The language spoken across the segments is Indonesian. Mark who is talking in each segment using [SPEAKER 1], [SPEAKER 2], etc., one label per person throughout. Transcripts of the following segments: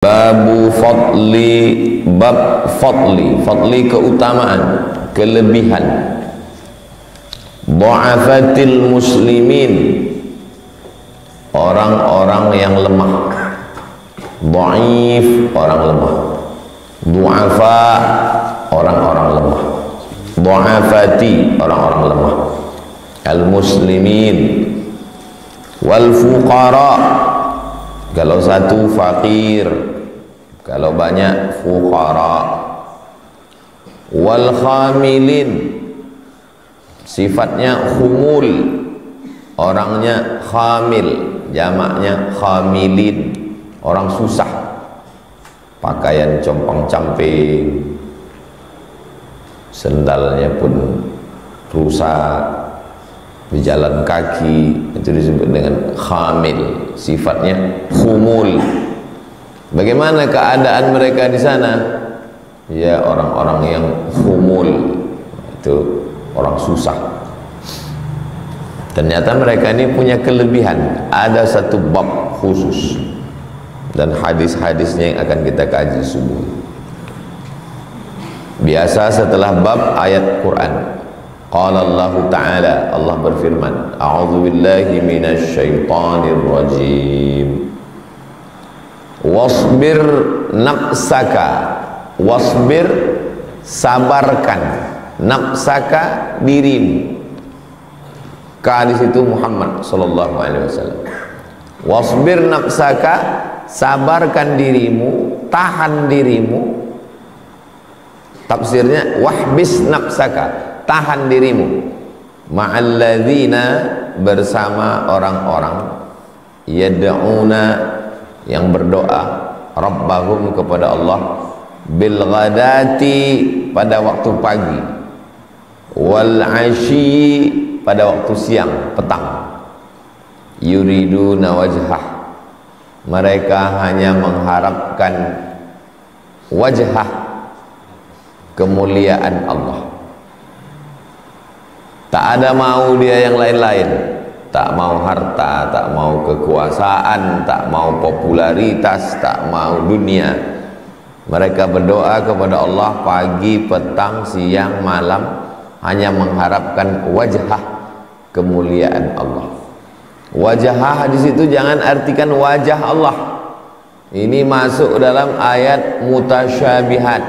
[SPEAKER 1] Babu fadli, bab fadli keutamaan, kelebihan du'afatil muslimin, orang-orang yang lemah. Dhaif, orang lemah. Du'afa, orang-orang lemah. Du'afati, orang-orang lemah. Al-muslimin wal fuqara, kalau satu fakir, kalau banyak fuqara. Wal khamilin, sifatnya khumul, orangnya khamil, jamaknya khamilin, orang susah, pakaian compang-camping, sendalnya pun rusak, berjalan kaki, itu disebut dengan khamil, sifatnya khumul. Bagaimana keadaan mereka di sana? Ya, orang-orang yang khumul, itu orang susah. Ternyata mereka ini punya kelebihan. Ada satu bab khusus dan hadis-hadisnya yang akan kita kaji subuh. Biasa setelah bab ayat Quran, qala Allah Ta'ala, Allah berfirman, a'udzu billahi minasy syaithanir rajim. Wasbir nafsaka, wasbir, sabarkan, nafsaka, dirimu. Ka di situ Muhammad sallallahu alaihi wasallam. Wasbir nafsaka, sabarkan dirimu, tahan dirimu. Tafsirnya wahbis nafsaka, tahan dirimu, ma'alladzina, bersama orang-orang, yad'una, yang berdoa, rabbahum, kepada Allah, bil ghadati, pada waktu pagi, wal asyi, pada waktu siang, petang, yuriduna wajhah, mereka hanya mengharapkan wajhah, kemuliaan Allah. Tak ada mau dia yang lain-lain, tak mau harta, tak mau kekuasaan, tak mau popularitas, tak mau dunia. Mereka berdoa kepada Allah pagi, petang, siang, malam, hanya mengharapkan wajah, kemuliaan Allah. Wajah di situ jangan artikan wajah Allah. Ini masuk dalam ayat mutasyabihat.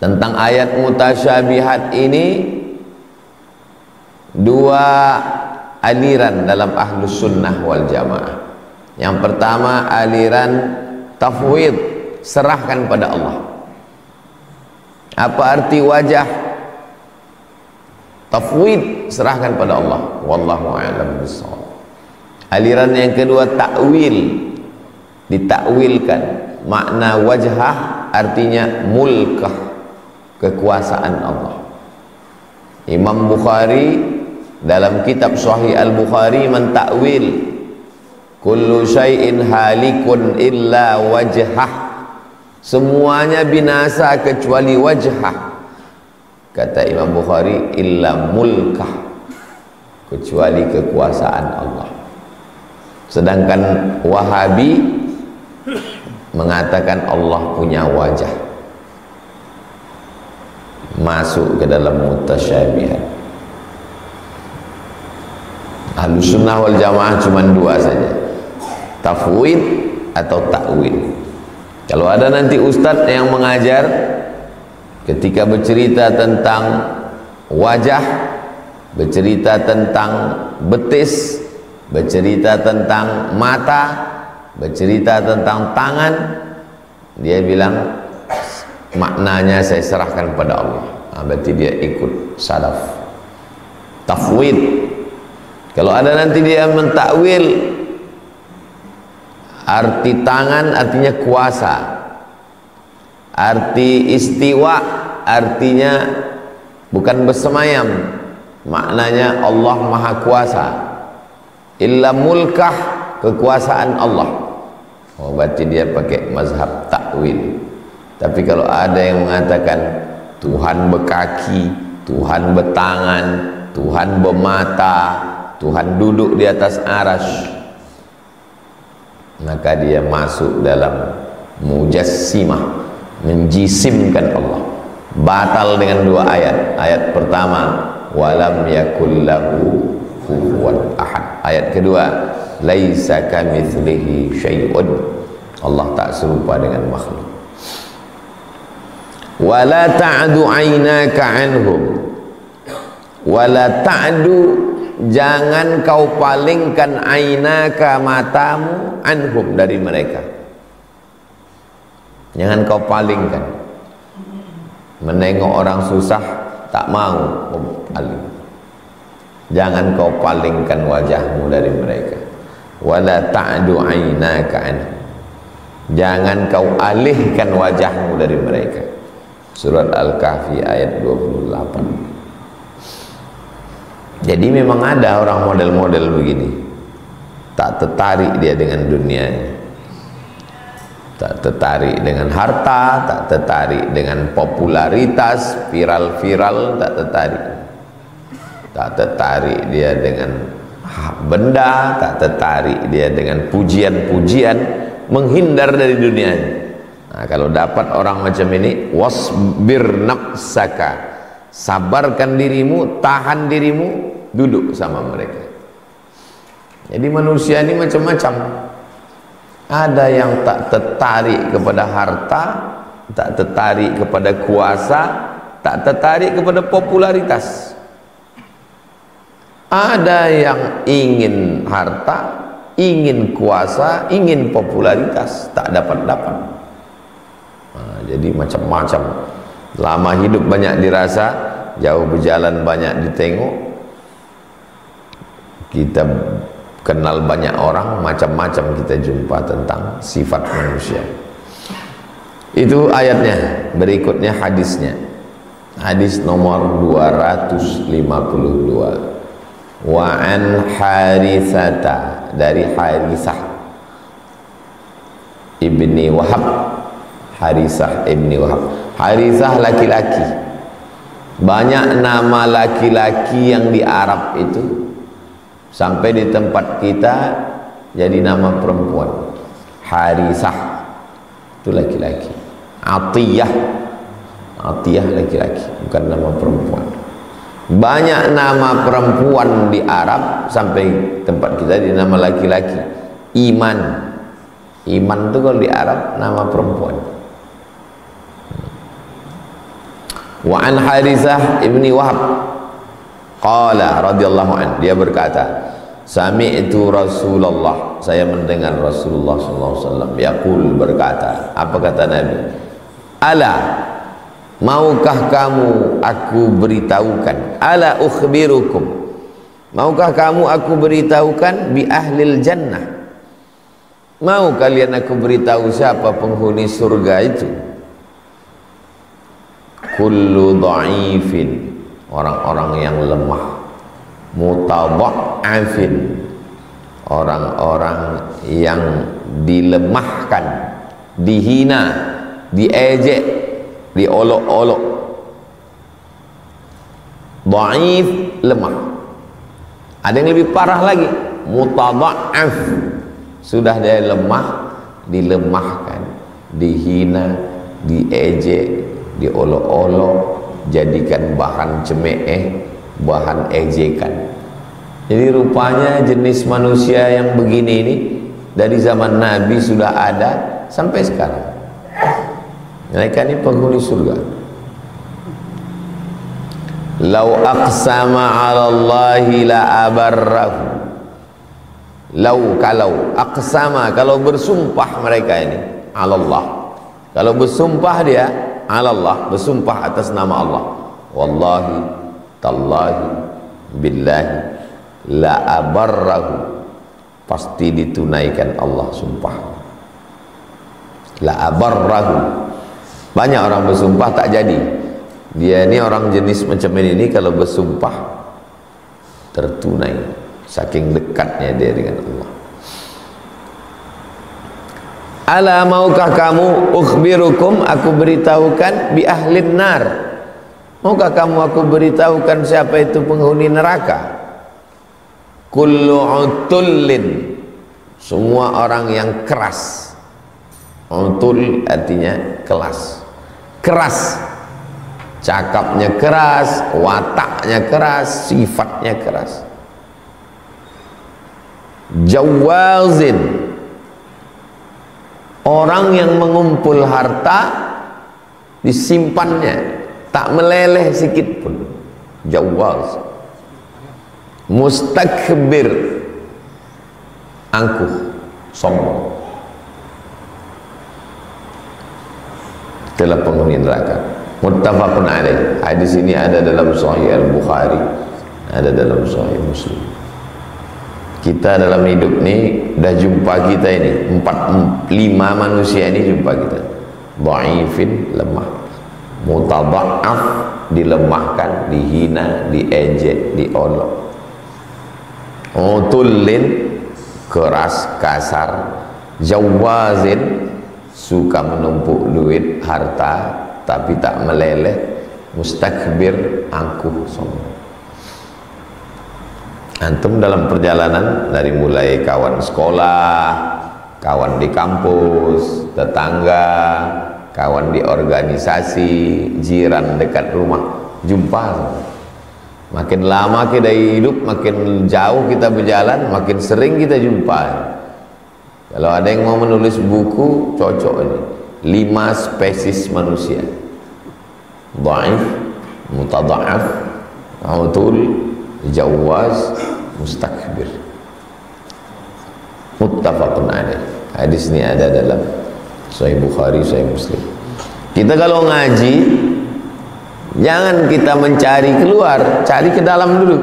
[SPEAKER 1] Tentang ayat mutasyabihat ini, dua aliran dalam ahlus sunnah wal jamaah. Yang pertama aliran tafwid, serahkan pada Allah. Apa arti wajah? Tafwid, serahkan pada Allah. Wallahu a'lam bishawab. Aliran yang kedua takwil, ditakwilkan. Makna wajah artinya mulkah, kekuasaan Allah. Imam Bukhari dalam kitab Sahih Al-Bukhari mentakwil kullu syai'in halikun illa wajhah, semuanya binasa kecuali wajhah. Kata Imam Bukhari, illa mulkah, kecuali kekuasaan Allah. Sedangkan Wahabi mengatakan Allah punya wajah, masuk ke dalam mutasyabihat. Ahlus sunnah wal jamaah cuma dua saja, tafwid atau takwil. Kalau ada nanti ustadz yang mengajar, ketika bercerita tentang wajah, bercerita tentang betis, bercerita tentang mata, bercerita tentang tangan, dia bilang maknanya saya serahkan pada Allah. Berarti dia ikut salaf. Tafwid. Kalau ada nanti dia mentakwil, arti tangan artinya kuasa, arti istiwa artinya bukan bersemayam, maknanya Allah maha kuasa. Illa mulkah, kekuasaan Allah. Oh, berarti dia pakai mazhab takwil. Tapi kalau ada yang mengatakan Tuhan berkaki, Tuhan bertangan, Tuhan bermata, Tuhan duduk di atas arasy, maka dia masuk dalam mujassimah, menjisimkan Allah. Batal dengan dua ayat. Ayat pertama, walam yakul lahu kufuwan ahad. Ayat kedua, laisa kamitslihi syai'un. Allah tak serupa dengan makhluk. Wala ta'du 'ainaka 'anhum. Wala ta'du, jangan kau palingkan 'ainaka, matamu, anhum, dari mereka. Jangan kau palingkan. Menengok orang susah tak mau paling. Jangan kau palingkan wajahmu dari mereka. Wala ta'du 'ainaka anhum. Jangan kau alihkan wajahmu dari mereka. Surat Al-Kahfi ayat 28. Jadi memang ada orang model-model begini, tak tertarik dia dengan dunia, tak tertarik dengan harta, tak tertarik dengan popularitas, viral-viral, tak tertarik. Tak tertarik dia dengan benda, tak tertarik dia dengan pujian-pujian, menghindar dari dunia. Nah, kalau dapat orang macam ini, wasbir nafsaka, sabarkan dirimu, tahan dirimu, duduk sama mereka. Jadi manusia ini macam-macam. Ada yang tak tertarik kepada harta, tak tertarik kepada kuasa, tak tertarik kepada popularitas. Ada yang ingin harta, ingin kuasa, ingin popularitas, tak dapat-dapat. Nah, jadi macam-macam. Lama hidup banyak dirasa, jauh berjalan banyak ditengok. Kita kenal banyak orang, macam-macam kita jumpa tentang sifat manusia. Itu ayatnya. Berikutnya hadisnya. Hadis nomor 252. Wa an Harithata, dari Harithah ibni Wahab. Harithah ibni Wahab. Harithah laki-laki. Banyak nama laki-laki yang di Arab itu, sampai di tempat kita jadi nama perempuan. Harithah itu laki-laki. Atiyah, Atiyah laki-laki, bukan nama perempuan. Banyak nama perempuan di Arab, sampai tempat kita di nama laki-laki. Iman, Iman itu kalau di Arab nama perempuan. Wa an Harithah ibni Wahab qala radhiyallahu an, dia berkata, sami'tu Rasulullah, saya mendengar Rasulullah sallallahu alaihi wasallam yaqul, berkata. Apa kata Nabi? Ala, maukah kamu aku beritahukan, ala ukhbirukum, maukah kamu aku beritahukan bi ahlil jannah, mau kalian aku beritahu siapa penghuni surga itu? Kullu dha'ifin, orang-orang yang lemah, mutadha'afin, orang-orang yang dilemahkan, dihina, diejek, diolok-olok. Dha'if, lemah. Ada yang lebih parah lagi, mutadha'af, sudah dia lemah, dilemahkan, dihina, diejek, diolok-olok, jadikan bahan cemooh, bahan ejekan. Jadi rupanya jenis manusia yang begini ini dari zaman Nabi sudah ada sampai sekarang. Mereka ini penghuni surga. Lau aqsama 'ala Allahi la abarrahu. Lau, kalau aqsama, kalau bersumpah mereka ini 'ala Allah. Kalau bersumpah dia 'ala Allah, bersumpah atas nama Allah. Wallahi, tallahi, billahi, la abarrahu, pasti ditunaikan Allah sumpah. La abarrahu. Banyak orang bersumpah tak jadi. Dia ini orang jenis macam ini kalau bersumpah tertunai, saking dekatnya dia dengan Allah. Ala, maukah kamu ukhbirukum, aku beritahukan bi ahlin nar, maukah kamu aku beritahukan siapa itu penghuni neraka? Kullu utullin, semua orang yang keras. Utul artinya kelas, keras, cakapnya keras, wataknya keras, sifatnya keras. Jawazin, orang yang mengumpul harta disimpannya, tak meleleh sedikit pun. Jawaz. Mustakbir, angkuh, sombong. Itulah penghuni neraka. Muttafaqun alaih. Hadis ini ada dalam Sahih Al-Bukhari, ada dalam Sahih Muslim. Kita dalam hidup ini dah jumpa kita ini 4-5 manusia ini jumpa kita. Dhaifin, lemah. Mutadha'af, dilemahkan, dihina, diejek, diolok. Utullin, keras, kasar. Jawazin, suka menumpuk duit, harta, tapi tak meleleh. Mustakbir, angkuh, sombong. Antum dalam perjalanan dari mulai kawan sekolah, kawan di kampus, tetangga, kawan di organisasi, jiran dekat rumah, jumpa. Makin lama kita hidup, makin jauh kita berjalan, makin sering kita jumpa. Kalau ada yang mau menulis buku, cocok ini 5 spesies manusia: dhaif, mutadha'af, utul, jawaz, mustakbir. Muttafaqun alaih. Hadis ini ada dalam Sahih Bukhari, Sahih Muslim. Kita kalau ngaji, jangan kita mencari keluar, cari ke dalam dulu.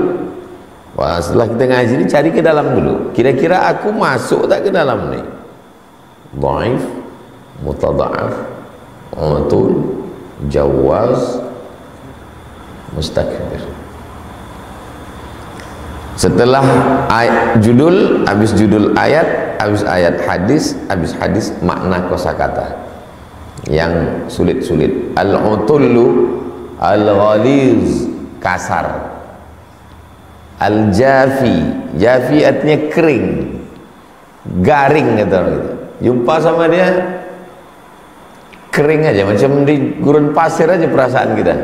[SPEAKER 1] Wah, setelah kita ngaji ini cari ke dalam dulu. Kira-kira aku masuk tak ke dalam nih? Dhaif, mutadha'af, utul, jawaz, mustakbir. Setelah judul, habis judul ayat, habis ayat hadis, habis hadis makna kosakata yang sulit-sulit. Al-utullu al-ghaliz, kasar. Al-jafi, jafi artinya kering, garing kata orang gitu. Jumpa sama dia kering aja, macam di gurun pasir aja perasaan kita.